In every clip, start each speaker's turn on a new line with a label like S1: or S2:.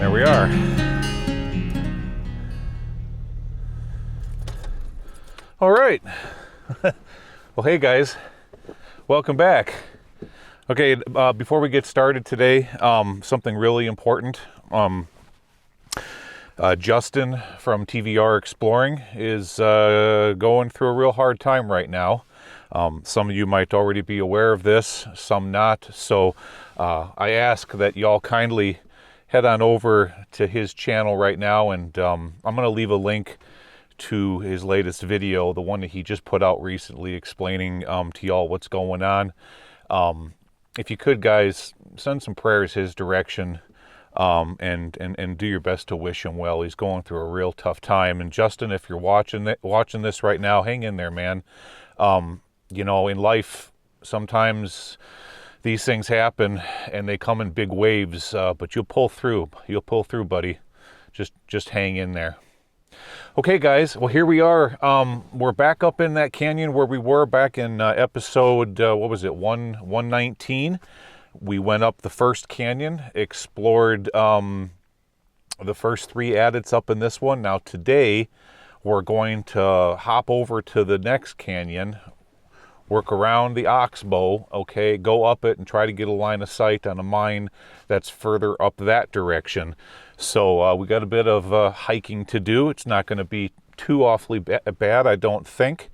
S1: There we are. All right. Well, hey guys, welcome back. Okay, before we get started today, something really important. Justin from TVR Exploring is going through a real hard time right now. Some of you might already be aware of this, some not. So I ask that y'all kindly head on over to his channel right now, and I'm going to leave a link to his latest video, the one that he just put out recently, explaining to y'all what's going on. If you could, guys, send some prayers his direction, and do your best to wish him well. He's going through a real tough time. And Justin, if you're watching this right now, hang in there, man. You know, in life, sometimes these things happen and they come in big waves, but you'll pull through. You'll pull through, buddy. Just hang in there. Okay, guys. Well, here we are. We're back up in that canyon where we were back in episode, what was it, 119. We went up the first canyon, explored the first three adits up in this one. Now today, we're going to hop over to the next canyon, work around the oxbow, okay, go up it and try to get a line of sight on a mine that's further up that direction. So we got a bit of hiking to do. It's not going to be too awfully bad, I don't think.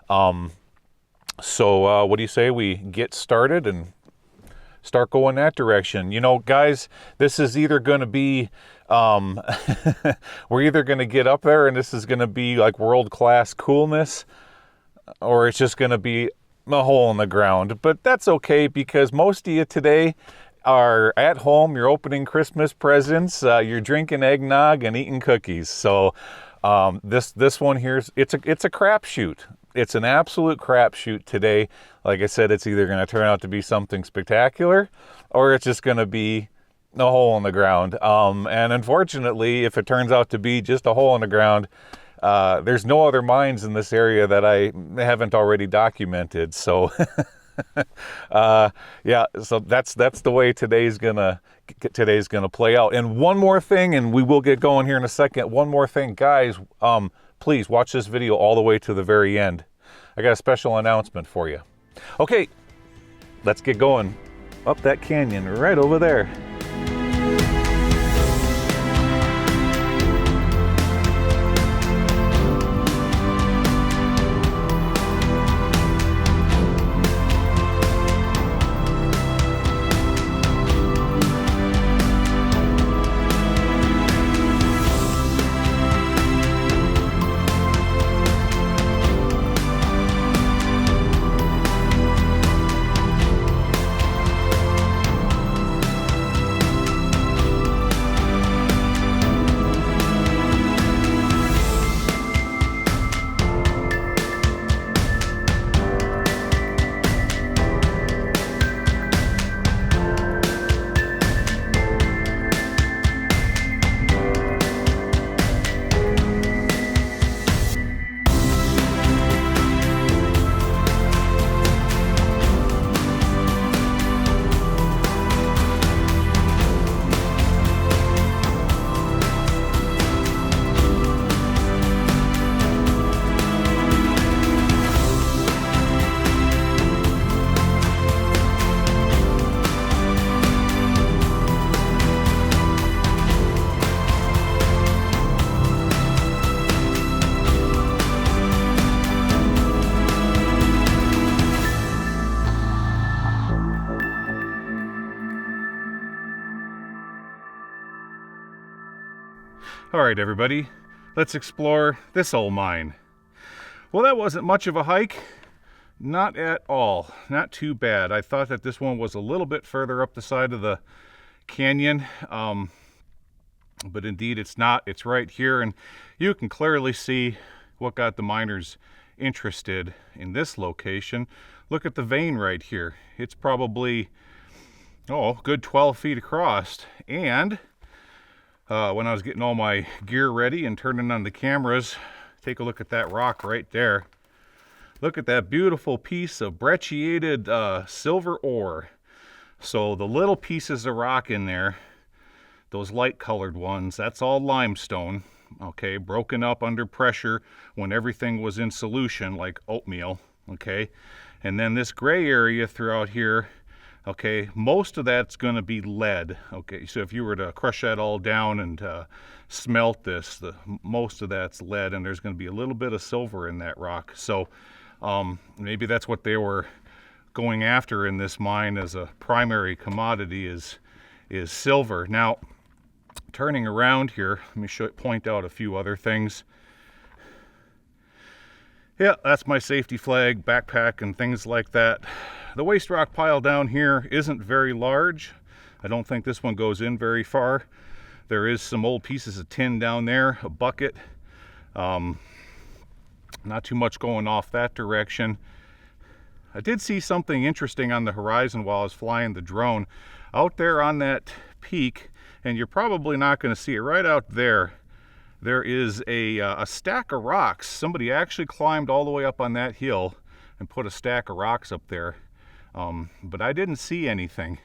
S1: So what do you say we get started and start going that direction? You know, guys, this is either going to be, we're either going to get up there and this is going to be like world-class coolness, or it's just going to be a hole in the ground. But that's okay, because most of you today are at home, you're opening Christmas presents, you're drinking eggnog and eating cookies. So this one here, it's a crapshoot. It's an absolute crapshoot today. Like I said, it's either going to turn out to be something spectacular, or it's just going to be a hole in the ground. And unfortunately, if it turns out to be just a hole in the ground, there's no other mines in this area that I haven't already documented. So yeah, so that's the way today's gonna play out. And one more thing, and we will get going here in a second. One more thing, guys, please watch this video all the way to the very end. I got a special announcement for you. Okay, let's get going up that canyon right over there. All right, everybody, let's explore this old mine. Well, that wasn't much of a hike. Not at all. Not too bad. I thought that this one was a little bit further up the side of the canyon, but indeed it's not. It's right here, and you can clearly see what got the miners interested in this location. Look at the vein right here. It's probably, oh, good 12 feet across, and when I was getting all my gear ready and turning on the cameras, take a look at that rock right there. Look at that beautiful piece of brecciated silver ore. So the little pieces of rock in there, those light colored ones, that's all limestone, okay, broken up under pressure when everything was in solution like oatmeal, okay. And then this gray area throughout here, okay, most of that's going to be lead, okay. So if you were to crush that all down and smelt this, most of that's lead, and there's going to be a little bit of silver in that rock. So maybe that's what they were going after in this mine as a primary commodity, is silver. Now, turning around here, let me point out a few other things. Yeah, that's my safety flag, backpack, and things like that. The waste rock pile down here isn't very large. I don't think this one goes in very far. There is some old pieces of tin down there, a bucket. Not too much going off that direction. I did see something interesting on the horizon while I was flying the drone. Out there on that peak, and you're probably not going to see it, right out there, there is a stack of rocks. Somebody actually climbed all the way up on that hill and put a stack of rocks up there. But I didn't see anything.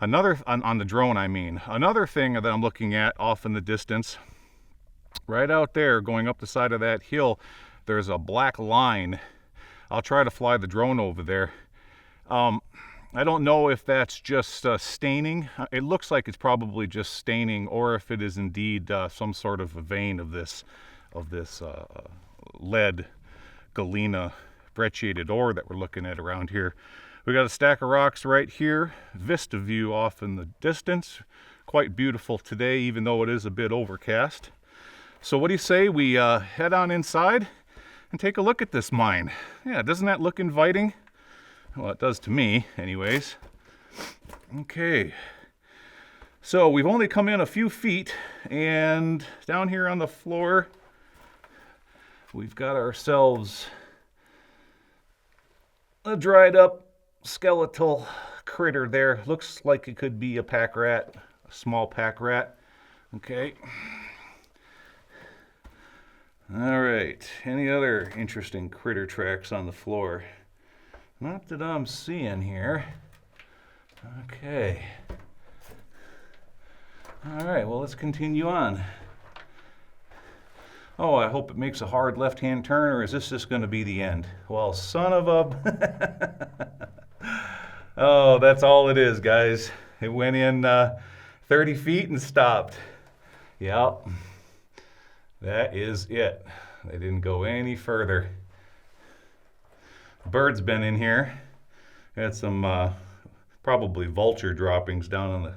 S1: Another, on the drone I mean, another thing that I'm looking at off in the distance, right out there going up the side of that hill, there's a black line. I'll try to fly the drone over there. I don't know if that's just staining. It looks like it's probably just staining, or if it is indeed some sort of a vein of this lead galena brecciated ore that we're looking at around here. We got a stack of rocks right here. Vista view off in the distance. Quite beautiful today, even though it is a bit overcast. So what do you say we head on inside and take a look at this mine? Yeah, doesn't that look inviting? Well, it does to me, anyways. Okay. So we've only come in a few feet, and down here on the floor, we've got ourselves a dried up skeletal critter there. Looks like it could be a pack rat, a small pack rat. Okay. All right. Any other interesting critter tracks on the floor? Not that I'm seeing here. Okay. All right, well, let's continue on. Oh, I hope it makes a hard left-hand turn, or is this just going to be the end? Well, son of a... Oh, that's all it is, guys. It went in 30 feet and stopped. Yep. That is it. They didn't go any further. Bird's been in here. Had some probably vulture droppings down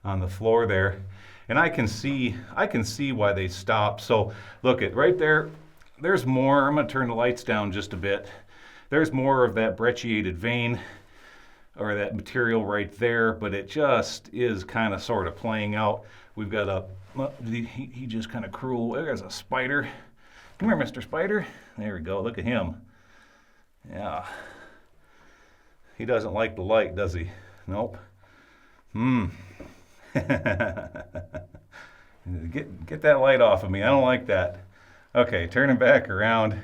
S1: on the floor there, and I can see why they stopped. So look at right there. There's more. I'm going to turn the lights down just a bit. There's more of that brecciated vein, or that material right there, but it just is kind of sort of playing out. We've got a he just kind of cruel. There's a spider. Come here, Mr. Spider. There we go. Look at him. Yeah. He doesn't like the light, does he? Nope. Get that light off of me. I don't like that. Okay, turning back around.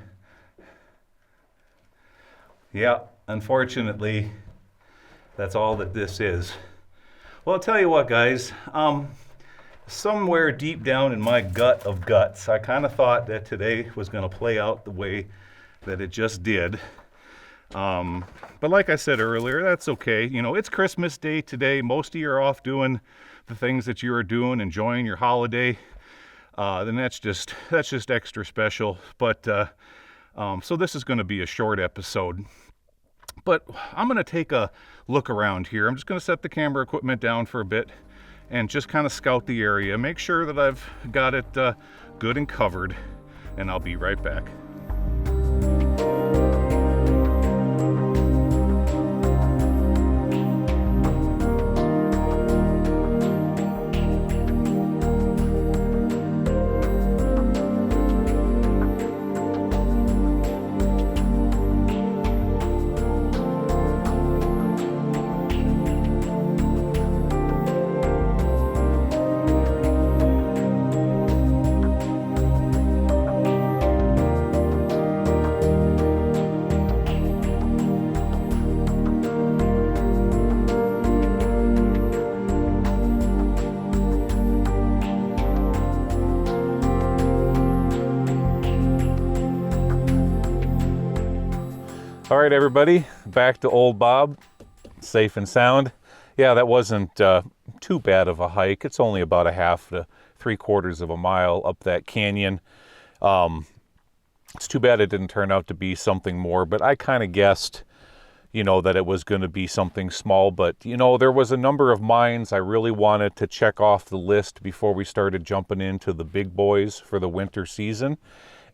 S1: Yeah, unfortunately, that's all that this is. Well, I'll tell you what, guys. Somewhere deep down in my gut of guts, I kind of thought that today was going to play out the way that it just did. But like I said earlier, that's okay. You know, it's Christmas Day today. Most of you are off doing the things that you are doing, enjoying your holiday. Then that's just extra special. But so this is going to be a short episode. But I'm going to take a look around here. I'm just going to set the camera equipment down for a bit and just kind of scout the area. Make sure that I've got it good and covered. And I'll be right back. All right, everybody, back to Old Bob, safe and sound. Yeah, that wasn't too bad of a hike. It's only about a half to 3/4 of a mile up that canyon. It's too bad it didn't turn out to be something more, but I kind of guessed, you know, that it was going to be something small. But, you know, there was a number of mines I really wanted to check off the list before we started jumping into the big boys for the winter season.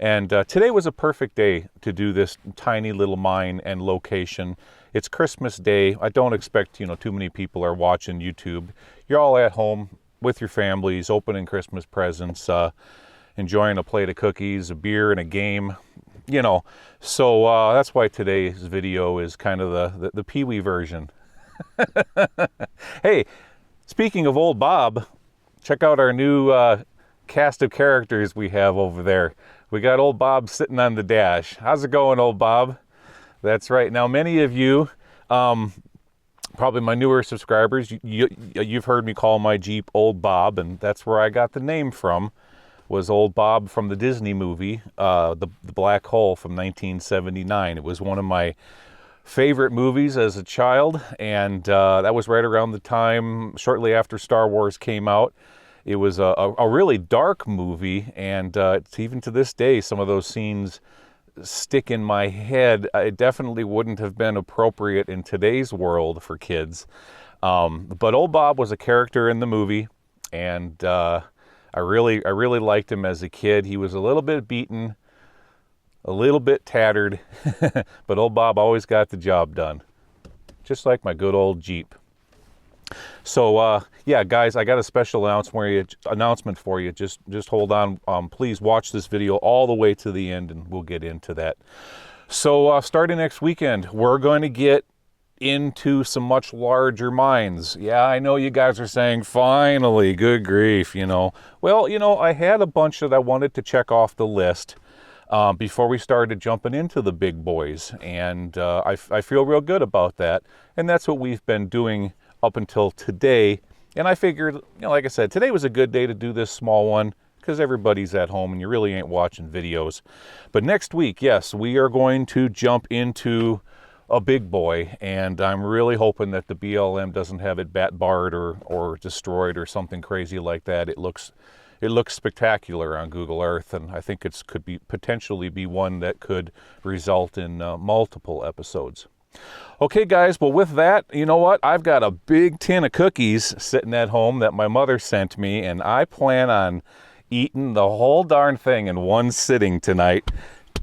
S1: And today was a perfect day to do this tiny little mine and location. It's Christmas Day. I don't expect, you know, too many people are watching YouTube. You're all at home with your families, opening Christmas presents, enjoying a plate of cookies, a beer, and a game, you know. So that's why today's video is kind of the Pee-wee version. Hey, speaking of Old Bob, check out our new cast of characters we have over there. We got Old Bob sitting on the dash. How's it going, Old Bob? That's right. Now, many of you, probably my newer subscribers, you've heard me call my Jeep Old Bob, and that's where I got the name from, was Old Bob from the Disney movie, the Black Hole from 1979. It was one of my favorite movies as a child, and that was right around the time, shortly after Star Wars came out. It was a really dark movie, and even to this day, some of those scenes stick in my head. It definitely wouldn't have been appropriate in today's world for kids. But Old Bob was a character in the movie, and I really liked him as a kid. He was a little bit beaten, a little bit tattered, but Old Bob always got the job done, just like my good old Jeep. So yeah, guys, I got a special announcement for you. Just hold on. Please watch this video all the way to the end, and we'll get into that. So starting next weekend, we're going to get into some much larger mines. Yeah, I know you guys are saying, finally, good grief, you know. Well, you know, I had a bunch that I wanted to check off the list before we started jumping into the big boys, and I feel real good about that. And that's what we've been doing up until today. And I figured, you know, like I said, today was a good day to do this small one because everybody's at home and you really ain't watching videos. But next week, yes, we are going to jump into a big boy, and I'm really hoping that the BLM doesn't have it barred or destroyed or something crazy like that. It looks spectacular on Google Earth, and I think it could potentially be one that could result in multiple episodes. Okay, guys, well, with that, you know what? I've got a big tin of cookies sitting at home that my mother sent me, and I plan on eating the whole darn thing in one sitting tonight.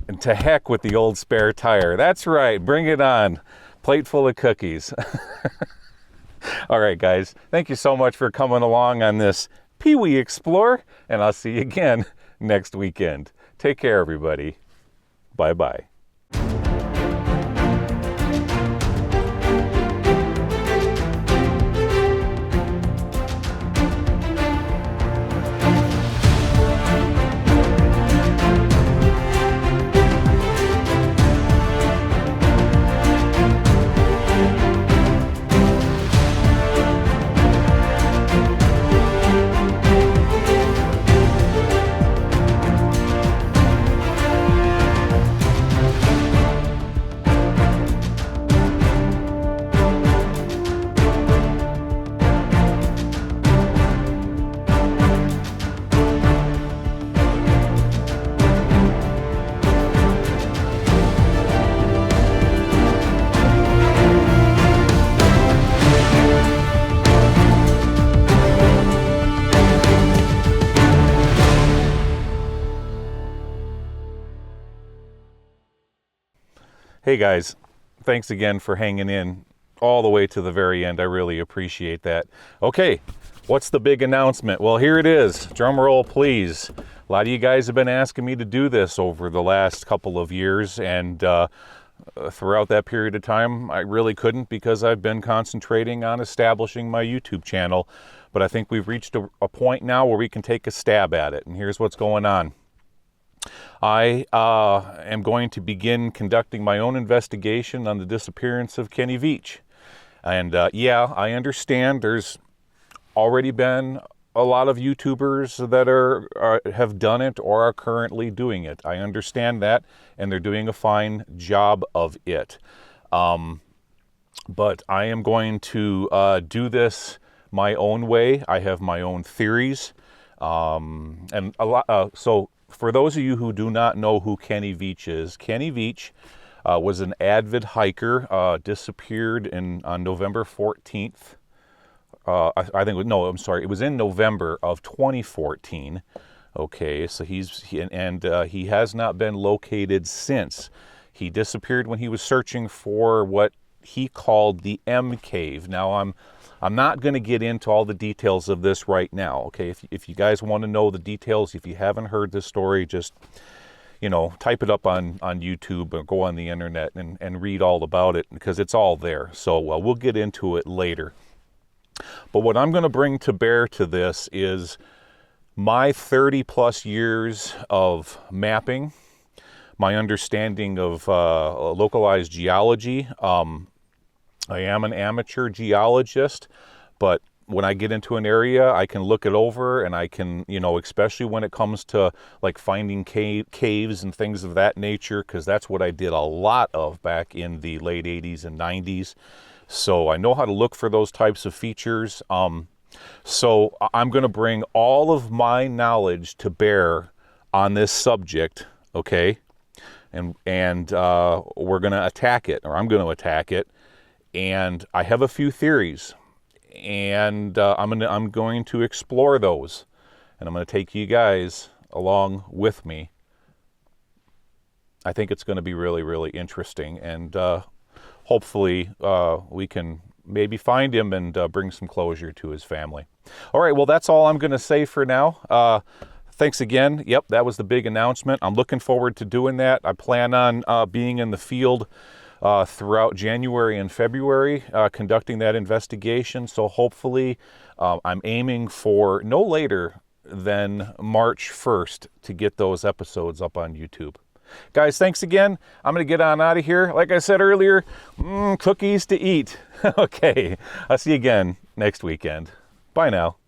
S1: And to heck with the old spare tire. That's right, bring it on. Plate full of cookies. All right, guys, thank you so much for coming along on this Pee-wee Explore, and I'll see you again next weekend. Take care, everybody. Bye-bye. Hey guys, thanks again for hanging in all the way to the very end. I really appreciate that. Okay, what's the big announcement? Well, here it is. Drum roll, please. A lot of you guys have been asking me to do this over the last couple of years, and throughout that period of time, I really couldn't because I've been concentrating on establishing my YouTube channel. But I think we've reached a point now where we can take a stab at it, and here's what's going on. I am going to begin conducting my own investigation on the disappearance of Kenny Veach. And yeah, I understand there's already been a lot of YouTubers that have done it or are currently doing it. I understand that, and they're doing a fine job of it. But I am going to do this my own way. I have my own theories. And a lot, so for those of you who do not know who Kenny Veach is, Kenny Veach was an avid hiker, disappeared on November 14th. I think, no, I'm sorry, it was in November of 2014. Okay, so he has not been located since. He disappeared when he was searching for what he called the M Cave. Now, I'm not going to get into all the details of this right now, okay? If you guys want to know the details, if you haven't heard this story, just, type it up on YouTube or go on the internet and read all about it, because it's all there. So we'll get into it later. But what I'm going to bring to bear to this is my 30 plus years of mapping, my understanding of localized geology. I am an amateur geologist, but when I get into an area, I can look it over, and I can, especially when it comes to like finding caves and things of that nature, because that's what I did a lot of back in the late 80s and 90s. So I know how to look for those types of features. So I'm going to bring all of my knowledge to bear on this subject, okay? And we're going to attack it, or I'm going to attack it. And I have a few theories, and I'm going to explore those, and I'm going to take you guys along with me. I think it's going to be really, really interesting, and hopefully we can maybe find him and bring some closure to his family. All right, well, that's all I'm going to say for now. Thanks again. Yep, that was the big announcement. I'm looking forward to doing that. I plan on being in the field throughout January and February, conducting that investigation. So hopefully I'm aiming for no later than March 1st to get those episodes up on YouTube. Guys, thanks again. I'm going to get on out of here. Like I said earlier, cookies to eat. Okay, I'll see you again next weekend. Bye now.